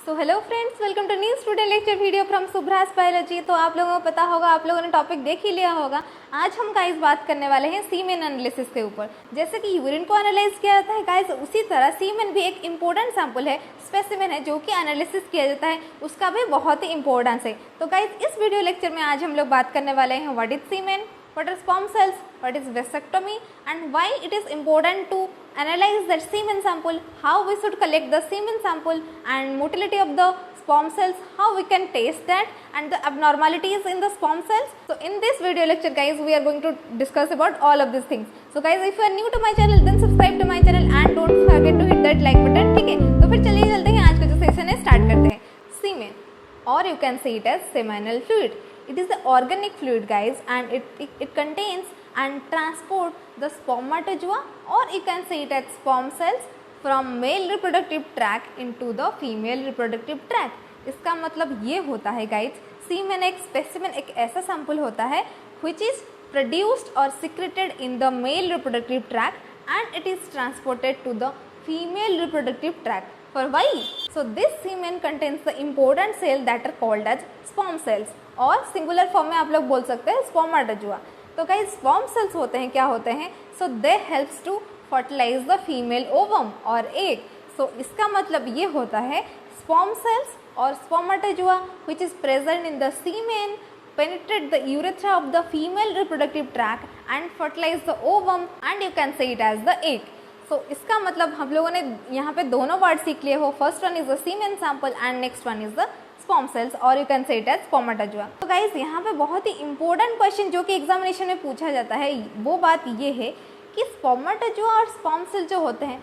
So hello friends, welcome to new student lecture video from Subhra's biology. तो आप लोगों को पता होगा, आप लोगों ने टॉपिक देख ही लिया होगा। आज हम गाइस बात करने वाले हैं सीमेन एनालिसिस के ऊपर। जैसे कि यूरिन को एनालाइज किया जाता है गाइस, उसी तरह सीमेन भी एक इंपॉर्टेंट सैंपल है, स्पेसिमेन है, जो कि एनालिसिस किया जाता है, उसका भी बहुत ही इंपॉर्टेंस है। तो गाइस इस वीडियो लेक्चर में आज हम लोग बात करने वाले हैं what is semen, what is sperm cells, what is vasectomy, and why it is important to analyze the semen sample, how we should collect the semen sample, and motility of the sperm cells, how we can test that, and the abnormalities in the sperm cells. So in this video lecture guys, we are going to discuss about all of these things. So guys, if you are new to my channel then subscribe to my channel and don't forget to hit that like button, ठीक है। तो फिर चलिए चलते हैं, आज का जो सेशन है स्टार्ट करते हैं। सीमेन, or you can see it as seminal fluid. It is the organic fluid guys, and it contains and transport the spermatozoa, or you can say it as sperm cells from male reproductive tract into the female reproductive tract. इसका मतलब ये होता है guys, सीमेन एक specimen, एक ऐसा sample होता है which is produced or secreted in the male reproductive tract and it is transported to the female reproductive tract. For why? So this semen contains the important cell that are called as sperm cells, और singular form में आप लोग बोल सकते हैं spermatozoa. तो guys sperm cells होते हैं, क्या होते हैं? So they helps to fertilise the female ovum और एग। सो इसका मतलब ये होता है स्पर्म सेल्स और spermatozoa which is present in the semen penetrate the urethra of the female reproductive tract and fertilize the ovum and you can say it as the egg. So इसका मतलब हम लोगों ने यहाँ पे दोनों वर्ड सीख लिए हो। First one is the semen sample and next one is the sperm cells, और you can say it as spermatozoa. तो गाइस यहाँ पे बहुत ही इंपॉर्टेंट क्वेश्चन जो कि एग्जामिनेशन में पूछा जाता है, वो बात ये है कि स्पर्मेटोजोआ और स्पर्म सेल जो होते हैं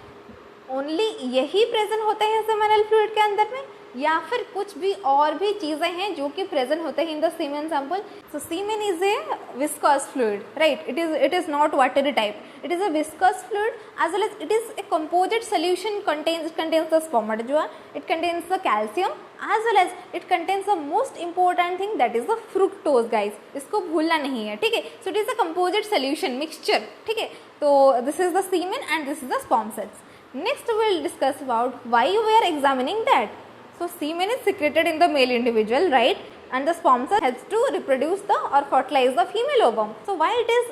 ओनली यही प्रेजेंट होते हैं सेमिनल फ्लूइड के अंदर में, या फिर कुछ भी और भी चीज़ें हैं जो कि प्रेजेंट होते हैं in the semen sample. So semen is a viscous fluid, right? It is not watery type, it is a viscous fluid as well as it is a composite solution, contains the spermatozoa, it contains the calcium as well as it contains the most important thing that is the fructose guys, इसको भूलना नहीं है, ठीक है। so it is a composite solution mixture, ठीक है। तो this is the semen and this is the sperm cells. Next we will discuss about why we are examining that. So semen is secreted in the male individual, right? And the sperm cell helps to reproduce the or fertilize the female ovum. So why it is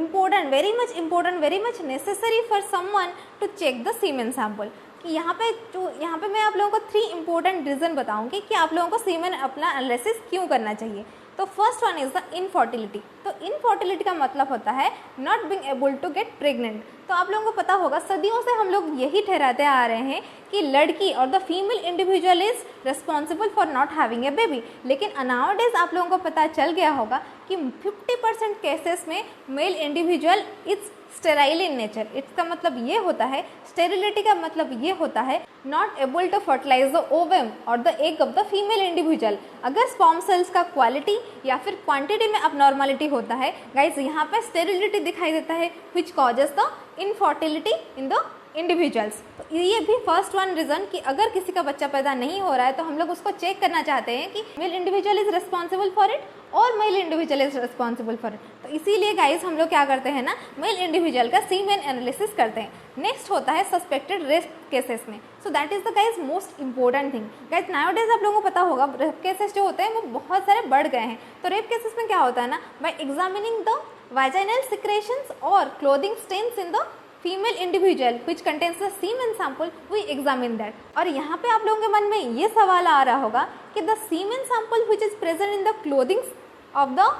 important, very much necessary for someone to check the semen sample. कि यहाँ पे मैं आप लोगों को 3 important reason बताऊंगी कि आप लोगों को सीमेन अपना एनालिसिस क्यों करना चाहिए। तो first one is the infertility. तो इनफर्टिलिटी का मतलब होता है not being able to get pregnant. तो आप लोगों को पता होगा, सदियों से हम लोग यही ठहराते आ रहे हैं कि लड़की और the female individual is responsible for not having a baby, लेकिन नाउअडेज आप लोगों को पता चल गया होगा कि 50% केसेस में male individual is sterile in nature. इसका मतलब ये होता है, स्टेरिलिटी का मतलब ये होता है not able to fertilise the ovum और the egg of the female individual. अगर स्पर्म सेल्स का क्वालिटी या फिर क्वांटिटी में अबनॉर्मलिटी होता है गाइज, यहाँ पे स्टेरिलिटी दिखाई देता है which causes the infertility in the individuals. तो ये भी फर्स्ट वन रीज़न कि अगर किसी का बच्चा पैदा नहीं हो रहा है तो हम लोग उसको चेक करना चाहते हैं कि male individual is responsible for it और male individual is responsible for it. तो इसीलिए गाइस हम लोग क्या करते हैं ना, मेल इंडिविजुअल का सीमेन एनालिसिस करते हैं। नेक्स्ट होता है सस्पेक्टेड रेप केसेस में। सो that is the guys most important thing. Guys nowadays आप लोगों को पता होगा रेप केसेस जो होते हैं वो बहुत सारे बढ़ गए हैं। तो रेप केसेस में क्या होता है ना, by examining the vaginal secretions और clothing stains in the female individual which contains the semen sample we examine that. और यहाँ पे आप लोगों के मन में ये सवाल आ रहा होगा कि the semen sample which is present in the clothings of the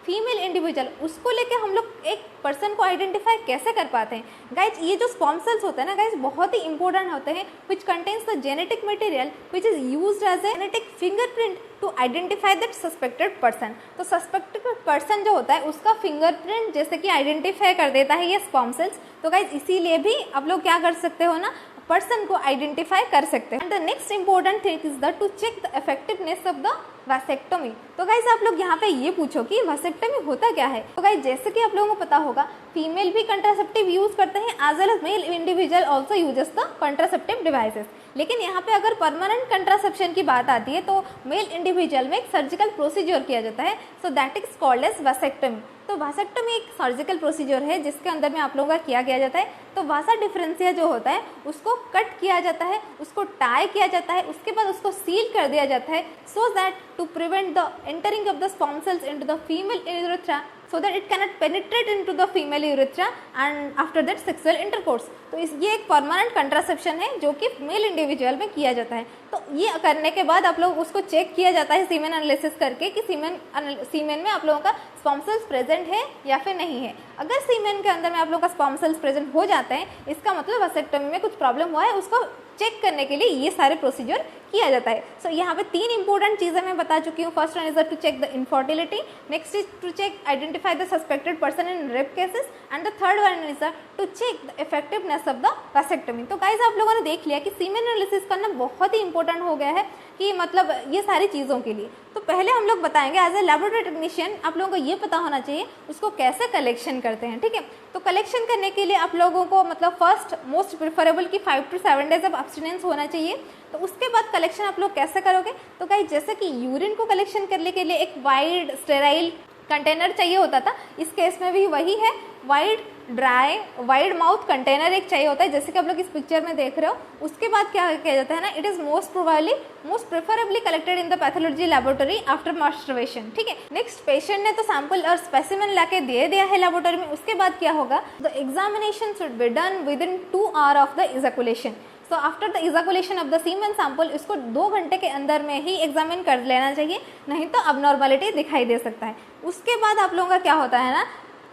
female individual, उसको लेके हम लोग एक पर्सन को आइडेंटिफाई कैसे कर पाते हैं? गाइज ये जो स्पर्म सेल्स होते हैं ना गाइज, बहुत ही इंपॉर्टेंट होते हैं which contains the genetic material which is used as a genetic fingerprint to identify that suspected person. तो सस्पेक्टेड पर्सन जो होता है उसका फिंगरप्रिंट जैसे कि आइडेंटिफाई कर देता है ये स्पर्म सेल्स। तो गाइज इसीलिए भी आप लोग क्या कर सकते हो ना, पर्सन को आइडेंटिफाई कर सकते हैं। And the next important thing is the to check the effectiveness of the vasectomy. तो गाइज आप लोग यहाँ पे ये पूछो कि वासेक्टोमी होता क्या है। तो गाइज जैसे कि आप लोगों को पता होगा, फीमेल भी कंट्रासेप्टिव यूज करते हैं as well as male individual also uses the contraceptive devices. लेकिन यहाँ पे अगर परमानेंट कंट्रासेप्शन की बात आती है तो मेल इंडिविजुअल में एक सर्जिकल प्रोसीजर किया जाता है, so that is called as vasectomy. तो वासेक्टमी एक सर्जिकल प्रोसीजर है जिसके अंदर में आप लोगों का किया गया जाता है। तो वासा डिफरेंसिया जो होता है उसको कट किया जाता है, उसको टाई किया जाता है, उसके बाद उसको सील कर दिया जाता है, so that to prevent the entering of the sperm cells into the female urethra, so that it cannot penetrate into the female urethra and after that sexual intercourse। तो ये एक परमानेंट कंट्रासेप्शन है जो कि मेल इंडिविजुअल में किया जाता है। तो ये करने के बाद आप लोग उसको चेक किया जाता है सीमेन एनालिसिस करके कि सीमेन में आप लोगों का स्पर्म सेल्स प्रेजेंट है या फिर नहीं है। अगर सीमेन के अंदर में आप लोगों का स्पर्म सेल्स प्रेजेंट हो जाते हैं, इसका मतलब वासेक्टमी में कुछ प्रॉब्लम हुआ है, उसको चेक करने के लिए ये सारे प्रोसीजर किया जाता है। सो यहाँ पे 3 इंपॉर्टेंट चीज़ें मैं बता चुकी हूँ। First one is to check the infertility, next is to check identify the suspected person in rape cases, and the third one is to check the effectiveness of the vasectomy. तो guys आप लोगों ने देख लिया कि semen analysis करना बहुत ही important हो गया है कि मतलब ये सारी चीज़ों के लिए। तो पहले हम लोग बताएंगे एज ए लैबोरेटरी टेक्नीशियन आप लोगों को ये पता होना चाहिए उसको कैसे कलेक्शन करते हैं, ठीक है। तो कलेक्शन करने के लिए आप लोगों को मतलब फर्स्ट मोस्ट प्रेफरेबल कि 5 to 7 डेज ऑफ एब्स्टिनेंस होना चाहिए। तो उसके बाद कलेक्शन आप लोग कैसे करोगे, तो गाइस जैसे कि यूरिन को कलेक्शन करने के लिए एक वाइड स्टेराइल कंटेनर चाहिए होता था, इस केस में भी वही है, वाइड माउथ कंटेनर एक चाहिए होता है जैसे कि आप लोग इस पिक्चर में देख रहे हो। उसके बाद क्या किया जाता है ना, it is most preferably collected in the pathology laboratory after masturbation, ठीक है। नेक्स्ट पेशेंट ने तो सैंपल और स्पेसिमेन लाके दे दिया है लैबोरेटरी में, उसके बाद क्या होगा, the examination should be done within 2 hour of the ejaculation. So after the ejaculation of the semen sample इसको 2 घंटे के अंदर में ही एग्जामिन कर लेना चाहिए, नहीं तो अबनॉर्मलिटी दिखाई दे सकता है। उसके बाद आप लोगों का क्या होता है ना,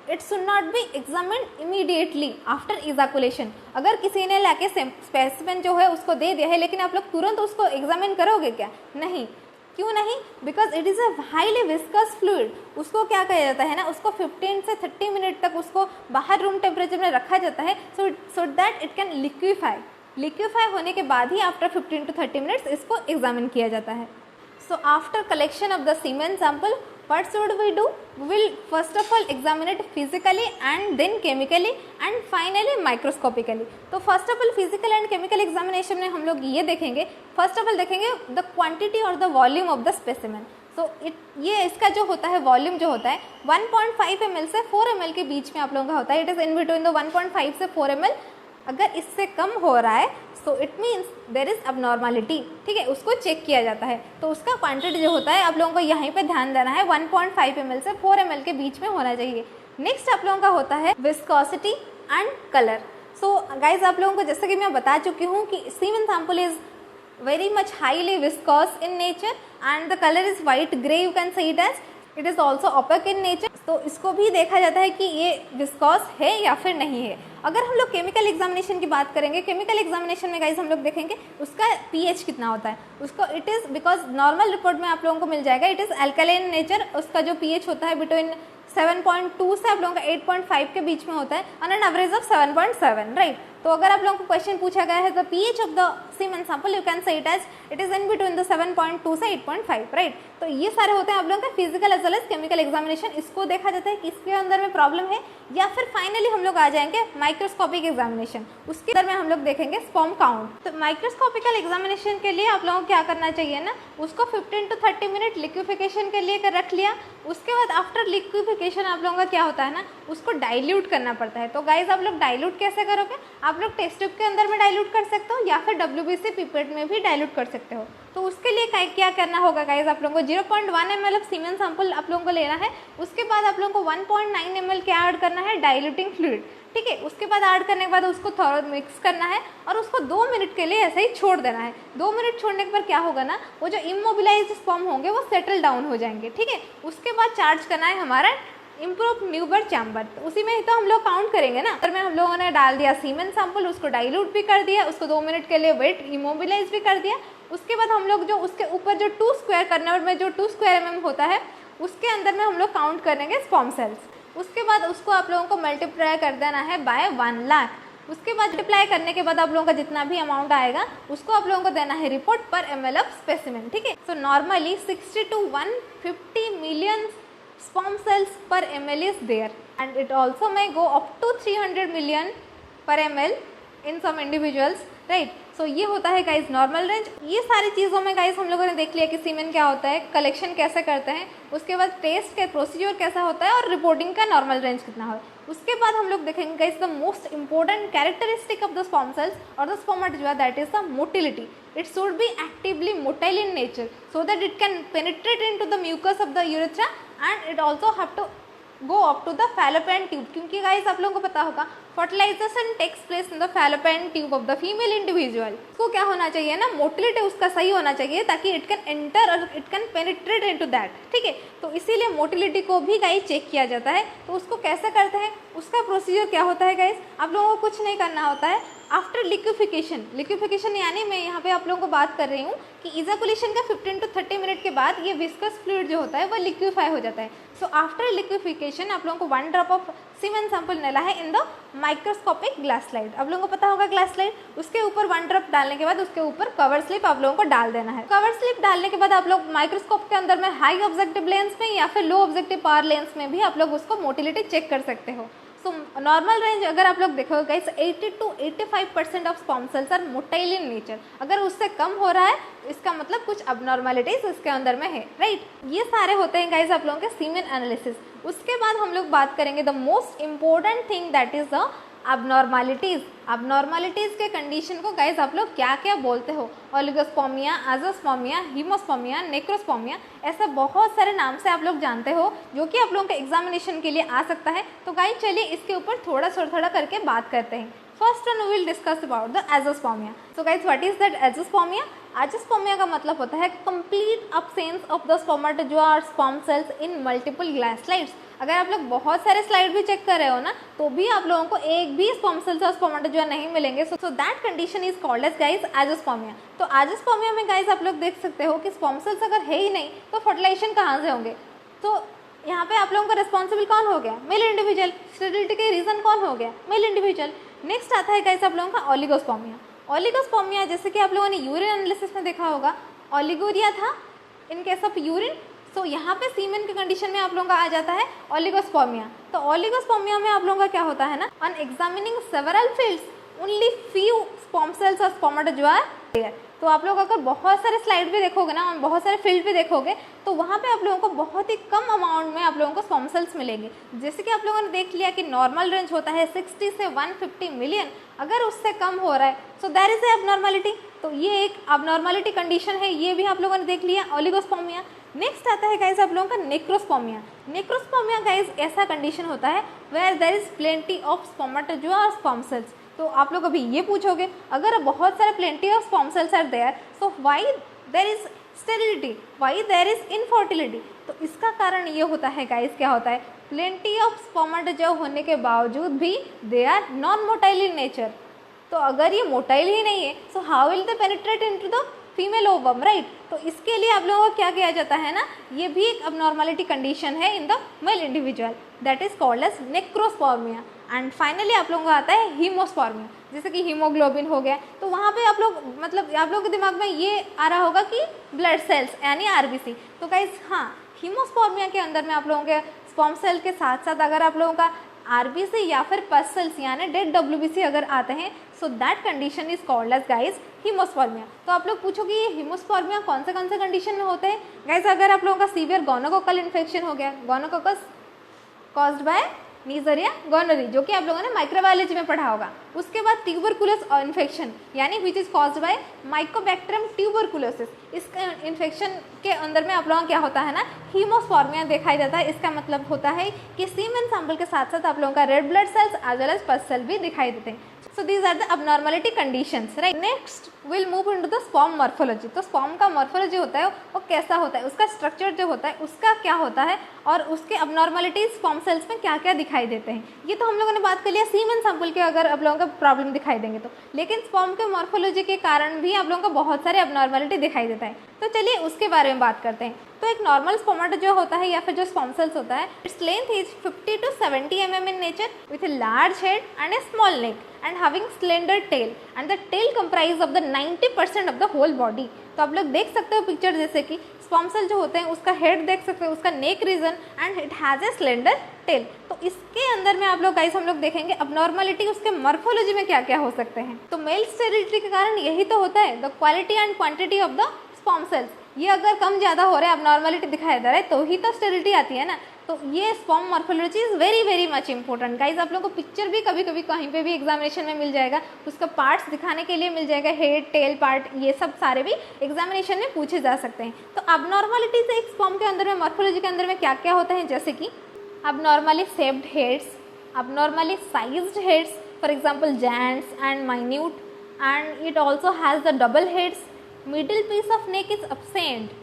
it should not be examined immediately after ejaculation. अगर किसी ने लाके स्पेसिमेन जो है उसको दे दिया है लेकिन आप लोग तुरंत उसको एग्जामिन करोगे क्या, नहीं। क्यों नहीं, because it is a highly viscous fluid. उसको क्या कहा जाता है ना, उसको 15 से 30 मिनट तक उसको बाहर रूम टेम्परेचर में रखा जाता है, so that it can liquefy होने के बाद ही आफ्टर 15 to 30 मिनट्स इसको एग्जामिन किया जाता है। So after collection of the semen sample what should we do? We will first of all examine it physically and then chemically and finally microscopically। तो first of all physical and chemical examination में हम लोग ये देखेंगे, first of all देखेंगे the quantity और the volume of the specimen। so ये इसका जो होता है वॉल्यूम जो होता है 1.5 ml से 4 ml के बीच में आप लोगों का होता है। It is in between the 1.5 से 4 ml। अगर इससे कम हो रहा है so it means there is abnormality, ठीक है, उसको चेक किया जाता है। तो उसका क्वांटिटी जो होता है आप लोगों को यहीं पे ध्यान देना है, 1.5 ml से 4 ml के बीच में होना चाहिए। नेक्स्ट आप लोगों का होता है viscosity and colour. So guys आप लोगों को जैसे कि मैं बता चुकी हूँ कि semen sample is very much highly viscous in nature and the colour is white grey, you can see it as it is also opaque in nature. तो इसको भी देखा जाता है कि ये विस्कॉस है या फिर नहीं है। अगर हम लोग केमिकल एग्जामिनेशन की बात करेंगे, केमिकल एग्जामिनेशन में गाइस हम लोग देखेंगे उसका पीएच कितना होता है उसको, it is because normal report में आप लोगों को मिल जाएगा इट इज़ अल्कलाइन नेचर। उसका जो पीएच होता है बिटवीन 7.2 से आप लोगों का 8.5 के बीच में होता है on an average of 7.7, right. तो अगर आप लोगों को क्वेश्चन पूछा गया है the pH of the semen sample you can say it as it is in between the 7.2 से 8.5, राइट। तो ये सारे होते हैं आप लोगों का physical as well as chemical examination. इसको देखा जाता है कि इसके अंदर में प्रॉब्लम है या फिर फाइनली हम लोग आ जाएंगे माइक्रोस्कोपिक एग्जामिनेशन। उसके अंदर में हम लोग देखेंगे स्पर्म काउंट। तो माइक्रोस्कोपिकल एग्जामिनेशन के लिए आप लोगों को क्या करना चाहिए ना, उसको 15 to 30 मिनट लिक्विफिकेशन के लिए रख लिया। उसके बाद आफ्टर लिक्विफिकेशन आप लोगों का क्या होता है ना, उसको डाइल्यूट करना पड़ता है। तो गाइज आप लोग डाइल्यूट कैसे करोगे, आप लोग टेस्ट ट्यूब के अंदर में डाइल्यूट कर सकते हो या फिर WBC पिपेट में भी डाइल्यूट कर सकते हो। तो उसके लिए क्या करना होगा गाइज, आप लोगों को 0.1 ml ऑफ सीमेन सैंपल आप लोगों को लेना है। उसके बाद आप लोगों को 1.9 ml क्या ऐड करना है, डाइल्यूटिंग फ्लूइड, ठीक है। उसके बाद ऐड करने के बाद उसको थोड़ा मिक्स करना है और उसको 2 मिनट के लिए ऐसे ही छोड़ देना है। 2 मिनट छोड़ने के बाद क्या होगा ना, वो जो इमोबिलाइज्ड स्पर्म होंगे वो सेटल डाउन हो जाएंगे, ठीक है। उसके बाद चार्ज करना है हमारा इम्प्रूव न्यूबर चैम्बर। तो उसी में ही तो हम लोग काउंट करेंगे ना। अगर में हम लोगों ने डाल दिया सीमेन सैंपल, उसको डाइल्यूट भी कर दिया, उसको 2 मिनट के लिए वेट इमोबिलाइज भी कर दिया। उसके बाद हम लोग जो उसके ऊपर जो 2 स्क्वायर कर्नल में जो 2 स्क्वायर mm होता है उसके अंदर में हम लोग काउंट करेंगे स्पर्म सेल्स। उसके बाद उसको आप लोगों को मल्टीप्लाई कर देना है बाय 1 लाख। उसके बाद मल्टीप्लाई करने के बाद आप लोगों का जितना भी अमाउंट आएगा उसको आप लोगों को देना है रिपोर्ट पर ml ऑफ स्पेसिमेन, ठीक है। So normally 60 to 150 million sperm cells per ml is there and it also may go up to 300 million per ml in some individuals, right। सो ये होता है गाइस नॉर्मल रेंज। ये सारी चीज़ों में गाइस हम लोगों ने देख लिया कि सीमेन क्या होता है, कलेक्शन कैसे करते हैं, उसके बाद टेस्ट का प्रोसीजर कैसा होता है और रिपोर्टिंग का नॉर्मल रेंज कितना हो। उसके बाद हम लोग देखेंगे guys the most important characteristic of the sperm cells और the spermatozoa, that is the motility. It should be actively motile in nature so that it can penetrate into the mucus of the urethra and it also have to go up to the fallopian tube, क्योंकि guys आप लोगों को पता होगा fertilisation takes place in the fallopian tube of the female individual। उसको क्या होना चाहिए ना, मोटिलिटी उसका सही होना चाहिए ताकि इट कैन एंटर और it can penetrate into that, ठीक है। तो इसीलिए मोटिलिटी को भी गाइस चेक किया जाता है। तो उसको कैसे करते हैं, उसका प्रोसीजर क्या होता है गाइस, आप लोगों को कुछ नहीं करना होता है। आफ्टर लिक्विफिकेशन यानी मैं यहाँ पे आप लोगों को बात कर रही हूँ कि इजाकुलेशन का 15 to 30 मिनट के बाद ये विस्कस फ्लूइड जो होता है वो लिक्विफाई हो जाता है। सो आफ्टर लिक्विफिकेशन आप लोगों को 1 ड्रॉप ऑफ सीमेन सैंपल लेना है in the microscopic glass slide. आप लोगों को पता होगा ग्लास स्लाइड, उसके ऊपर 1 ड्रॉप डालने के बाद उसके ऊपर कवर स्लिप आप लोगों को डाल देना है। कवर स्लिप डालने के बाद आप लोग माइक्रोस्कोप के अंदर में हाई ऑब्जेक्टिव लेंस में या फिर लो ऑब्जेक्टिव पावर लेंस में भी आप लोग उसको मोटिलिटी चेक कर सकते हो। सो नॉर्मल रेंज अगर आप लोग देखोगे guys 80 to 85% of sperm cells are motile in nature. अगर उससे कम हो रहा है तो इसका मतलब कुछ अबनॉर्मलिटीज इसके अंदर में है, राइट। ये सारे होते हैं गाइस आप लोगों के सीमेन एनालिसिस। उसके बाद हम लोग बात करेंगे the most important thing that is the abnormalities के कंडीशन को गाइस आप लोग क्या क्या बोलते हो, ओलिगोस्पर्मिया, एजोस्पर्मिया, हीमोस्पर्मिया, नेक्रोस्पर्मिया, ऐसे बहुत सारे नाम से आप लोग जानते हो जो कि आप लोगों के एग्जामिनेशन के लिए आ सकता है। तो गाइस चलिए इसके ऊपर थोड़ा करके बात करते हैं। First one we will discuss about the azoospermia. So guys what is that azoospermia? Azoospermia का मतलब होता है complete absence of the spermatozoa और sperm cells in multiple glass slides. अगर आप लोग बहुत सारे स्लाइड भी चेक कर रहे हो ना तो भी आप लोगों को एक भी स्पर्म सेल्स और स्पर्मेटोजोआ नहीं मिलेंगे। So that condition is called as guys azoospermia. तो एजोस्पर्मिया में गाइस आप लोग देख सकते हो कि स्पर्म सेल्स अगर है ही नहीं तो फर्टिलाइजेशन कहाँ से होंगे। तो यहाँ पे आप लोगों का रिस्पॉन्सिबल कौन हो गया, मेल इंडिविजुअल। स्टेरिलिटी के रीजन कौन हो गया, मेल इंडिविजुअल। नेक्स्ट आता है गाइस आप लोगों का ओलिगोस्पर्मिया। ओलिगोस्पर्मिया जैसे कि आप लोगों ने यूरिन एनालिसिस में देखा होगा, ओलिगोरिया था इन केस ऑफ यूरिन। सो यहाँ पे सीमेन के कंडीशन में आप लोगों का आ जाता है ओलिगोस्पर्मिया। तो ओलिगोस्पर्मिया में आप लोगों का क्या होता है ना, on examining several fields only few sperm cells और स्पर्मेटोजोआ आर देयर। तो आप लोग अगर बहुत सारे स्लाइड भी देखोगे ना, बहुत सारे फील्ड भी देखोगे तो वहाँ पे आप लोगों को बहुत ही कम अमाउंट में आप लोगों को स्पर्म सेल्स मिलेंगे। जैसे कि आप लोगों ने देख लिया कि नॉर्मल रेंज होता है 60 से 150 मिलियन। अगर उससे कम हो रहा है so that is a abnormality. तो ये एक अबनॉर्मलिटी कंडीशन है, ये भी आप लोगों ने देख लिया ओलिगोस्पर्मिया। नेक्स्ट आता है गाइस आप लोगों का नेक्रोस्पर्मिया। नेक्रोस्पर्मिया गाइस ऐसा कंडीशन होता है where there is plenty of spermatozoa और स्पर्म सेल्स। तो आप लोग अभी ये पूछोगे अगर बहुत सारे plenty of sperm cells are there so why there is sterility, why there is infertility. तो इसका कारण ये होता है गाइस, क्या होता है, प्लेंटी ऑफ स्पर्मेटोजोआ होने के बावजूद भी they are non motile in nature. तो अगर ये मोटाइल ही नहीं है so how will they penetrate into the female ovum, right. तो इसके लिए आप लोगों को क्या किया जाता है ना, ये भी एक अबनॉर्मलिटी कंडीशन है in the male individual, that is called as necrospermia. And finally आप लोगों को आता है हीमोस्पर्मिया। जैसे कि हीमोग्लोबिन हो गया तो वहाँ पे आप लोग मतलब आप लोगों के दिमाग में ये आ रहा होगा कि ब्लड सेल्स यानी आरबीसी। तो गाइस हाँ, हीमोस्पर्मिया के अंदर में आप लोगों के स्पर्म सेल के साथ साथ अगर आप लोगों का आरबीसी या फिर पस सेल्स यानी डेड डब्ल्यूबीसी अगर आते हैं so that condition is called as guys haemospermia. तो आप लोग पूछोगे ये हीमोस्पर्मिया कौन से कंडीशन में होते हैं गाइस। अगर आप लोगों का सीवियर गोनोकोकल इन्फेक्शन हो गया, गोनोकोकस कॉज्ड बाय नीजरिया गोनोरी जो कि आप लोगों ने माइक्रोबायोलॉजी में पढ़ा होगा। उसके बाद ट्यूबरकुलस इन्फेक्शन यानी which is caused by Mycobacterium tuberculosis. इस इन्फेक्शन के अंदर में आप लोगों का क्या होता है ना, हीमोस्पर्मिया दिखाई देता है। इसका मतलब होता है कि सीमेन सैंपल के साथ साथ आप लोगों का red blood cells as well as pus cell भी दिखाई देते हैं। So these are the abnormality conditions, right? Next we'll move into the sperm morphology। तो sperm का morphology होता है वो कैसा होता है, उसका structure जो होता है उसका क्या होता है और उसके abnormalities sperm cells में क्या क्या दिखाई देते हैं। ये तो हम लोगों ने बात कर लिया सीमेन सैंपल के अगर आप लोगों का प्रॉब्लम दिखाई देंगे तो, लेकिन sperm के morphology के कारण भी आप लोगों को बहुत सारे abnormality दिखाई देता है। तो चलिए उसके बारे में बात करते हैं। तो एक नॉर्मल स्पोमाटा जो होता है या फिर जो स्पर्म सेल्स होता है, its length is 50 to 70 mm in nature with a large head and a small neck and having slender tail and the tail comprise of the 90% of the whole body। तो आप लोग देख सकते हो picture, जैसे कि स्पर्म सेल जो होते हैं उसका हेड देख सकते हो, उसका neck region and it has a slender tail. तो इसके अंदर में आप लोग गाइस हम लोग देखेंगे अबनॉर्मलिटी उसके मॉर्फोलॉजी में क्या क्या हो सकते हैं। तो मेल स्टेरिलिटी के कारण यही तो होता है, the quality and quantity of the sperm sales. ये अगर कम ज़्यादा हो रहा है, अबनॉर्मलिटी दिखाई दे रहा है, तो ही तो स्टेरिलिटी आती है ना। तो ये sperm morphology is very very much important guys. आप लोगों को पिक्चर भी कभी कभी कहीं पे भी एग्जामिनेशन में मिल जाएगा, उसका पार्ट्स दिखाने के लिए मिल जाएगा, हेड टेल पार्ट, ये सब सारे भी एग्जामिनेशन में पूछे जा सकते हैं। तो अबनॉर्मलिटी से एक स्पर्म के अंदर में, मॉर्फोलॉजी के अंदर में क्या क्या होता है, जैसे कि abnormally shaped heads, abnormally sized heads, for example giants and minute, and it also has the double heads, middle piece of neck is absent।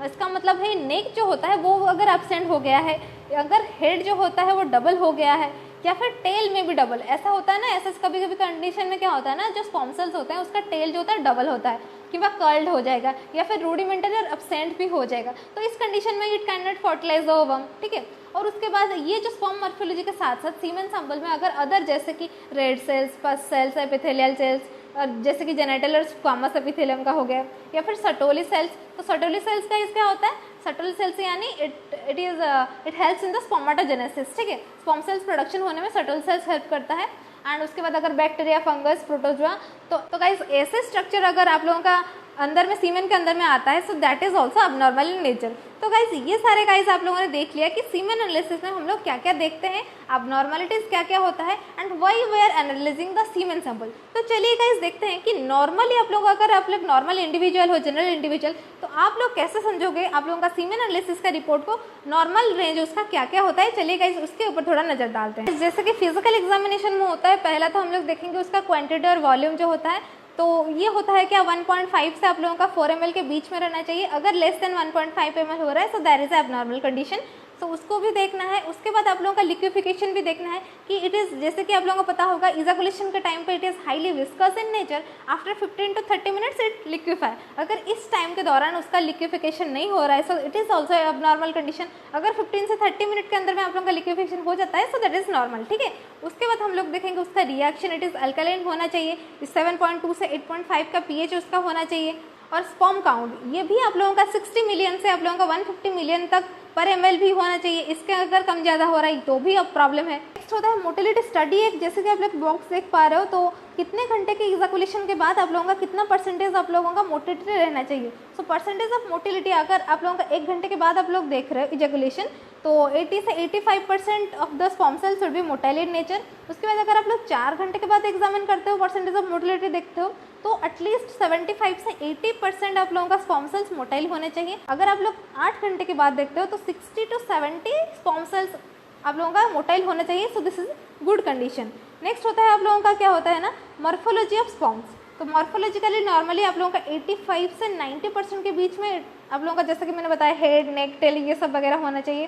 इसका मतलब है नेक जो होता है वो अगर एब्सेंट हो गया है, अगर हेड जो होता है वो डबल हो गया है, या फिर टेल में भी डबल, ऐसा होता है ना। ऐसा कभी कभी कंडीशन में क्या होता है ना, जो स्पर्म सेल्स होते हैं उसका टेल जो होता है डबल होता है, कि वह कर्ल्ड हो जाएगा या फिर रूडिमेंटरी और एब्सेंट भी हो जाएगा। तो इस कंडीशन में it can not fertilise the ovum, ठीक है। और उसके बाद ये जो स्पर्म मॉर्फोलॉजी के साथ साथ सीमेन सैंपल में अगर अदर जैसे कि रेड सेल्स, पस सेल्स, एपिथेलियल सेल्स, और जैसे कि जेनेटल और स्क्वामस एपिथेलियम का हो गया, या फिर सटोली सेल्स। तो सटोली सेल्स का क्या होता है, सटोली सेल्स यानी it helps in the spermatogenesis, ठीक है। स्पर्म सेल्स प्रोडक्शन होने में सटोली सेल्स हेल्प करता है। एंड उसके बाद अगर बैक्टीरिया, फंगस, प्रोटोजोआ, तो गाइस ऐसे स्ट्रक्चर अगर आप लोगों का अंदर में सीमेन के अंदर में आता है, so that is also abnormal in nature. तो गाइस ये सारे गाइस आप लोगों ने देख लिया कि सीमेन एनालिसिस में हम लोग क्या क्या देखते हैं, अबनॉर्मलिटीज क्या क्या होता है, and why we are analysing the semen sample. तो चलिए गाइस देखते हैं कि नॉर्मली आप लोग, अगर आप लोग नॉर्मल इंडिविजुअल हो, जनरल इंडिविजुअल, तो आप लोग कैसे समझोगे आप लोगों का सीमेन एनालिसिस का रिपोर्ट को, नॉर्मल रेंज उसका क्या क्या होता है। चलिए गाइस उसके ऊपर थोड़ा नजर डालते हैं। जैसे कि फिजिकल एग्जामिनेशन में होता है, पहला तो हम लोग देखेंगे उसका क्वांटिटी और वॉल्यूम जो होता है। तो ये होता है क्या, 1.5 से आप लोगों का 4 ml के बीच में रहना चाहिए। अगर लेस देन 1.5 ml हो रहा है, so that is abnormal condition. तो उसको भी देखना है। उसके बाद आप लोगों का लिक्विफिकेशन भी देखना है कि इट इज़, जैसे कि आप लोगों को पता होगा इजाकुलेशन के टाइम पे it is highly viscous in nature, after 15 to 30 minutes it liquefy. अगर इस टाइम के दौरान उसका लिक्विफिकेशन नहीं हो रहा है, so it is also abnormal condition. अगर 15 से 30 मिनट के अंदर में आप लोगों का लिक्विफिकेशन हो जाता है, सो दैट इज़ नॉर्मल, ठीक है। उसके बाद हम लोग देखेंगे उसका रिएक्शन, इट इज़ अल्कलाइन होना चाहिए, 7.2 से 8.5 का pH उसका होना चाहिए। और स्पर्म काउंट, ये भी आप लोगों का 60 मिलियन से आप लोगों का 150 मिलियन तक पर ml भी होना चाहिए। इसके अगर कम ज़्यादा हो रहा है तो भी अब प्रॉब्लम है। नेक्स्ट होता है मोटिलिटी स्टडी। एक जैसे कि आप लोग बॉक्स देख पा रहे हो, तो कितने घंटे के इजाकुलेशन के बाद आप लोगों का कितना परसेंटेज आप लोगों का मोटिलिटी रहना चाहिए। सो परसेंटेज ऑफ मोटिलिटी अगर आप लोगों का 1 घंटे के बाद आप लोग देख रहे हो इजाकुलेशन, तो 80 से 85% of the sperm sales will be motile in nature. उसके बाद अगर आप लोग 4 घंटे के बाद एग्जामिन करते हो, परसेंटेज ऑफ मोटिलिटी देखते हो, तो एटलीस्ट 75 से 80% आप लोगों का स्पर्म सेल्स मोटाइल होने चाहिए। अगर आप लोग 8 घंटे के बाद देखते हो, तो 60 to 70 स्पर्म सेल्स आप लोगों का मोटाइल होना चाहिए। So this is good condition. Next होता है आप लोगों का क्या होता है ना, मॉर्फोलॉजी ऑफ स्पर्म्स। तो मॉर्फोलॉजिकली नॉर्मली आप लोगों का 85 से 90% के बीच में आप लोगों का, जैसा कि मैंने बताया, हेड, नेक, टेल, ये सब वगैरह होना चाहिए।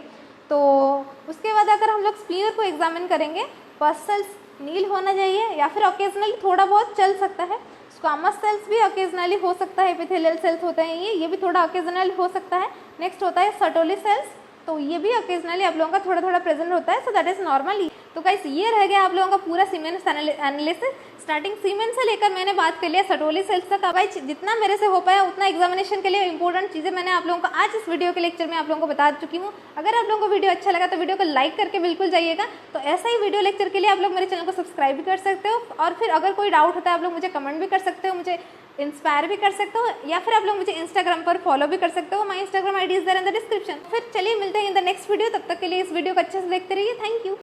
तो उसके बाद अगर हम लोग स्प्लीनर को एग्जामिन करेंगे, पस सेल्स नील होना चाहिए, या फिर ओकेजनली थोड़ा बहुत चल सकता है। स्क्वामस सेल्स भी ओकेजनली हो सकता है, एपिथेलियल सेल्स होते हैं ये भी थोड़ा ओकेजनली हो सकता है। नेक्स्ट होता है सर्टोली सेल्स, तो ये भी ओकेजनली आप लोगों का थोड़ा थोड़ा प्रेजेंट होता है। So that is normally. तो गाइस ये रह गया आप लोगों का पूरा सीमेन एनालिसिस। स्टार्टिंग सीमेन से लेकर मैंने बात कर लिया सर्टोली सेल्स तक। गाइस जितना मेरे से हो पाया उतना एग्जामिनेशन के लिए इंपॉर्टेंट चीज़ें मैंने आप लोगों को आज इस वीडियो के लेक्चर में आप लोगों को बता चुकी हूँ। अगर आप लोगों को वीडियो अच्छा लगा तो वीडियो को लाइक करके बिल्कुल जाइएगा। तो ऐसा ही वीडियो लेक्चर के लिए आप लोग मेरे चैनल को सब्सक्राइब भी कर सकते हो, और फिर अगर कोई डाउट होता है आप लोग मुझे कमेंट भी कर सकते हो, मुझे इंस्पायर भी कर सकते हो, या फिर आप लोग मुझे इंस्टाग्राम पर फॉलो भी कर सकते हो। My Instagram ID is there in the description. फिर चलिए मिलते हैं इन द नेक्स्ट वीडियो। तब तक के लिए इस वीडियो को अच्छे से देखते रहिए। Thank you.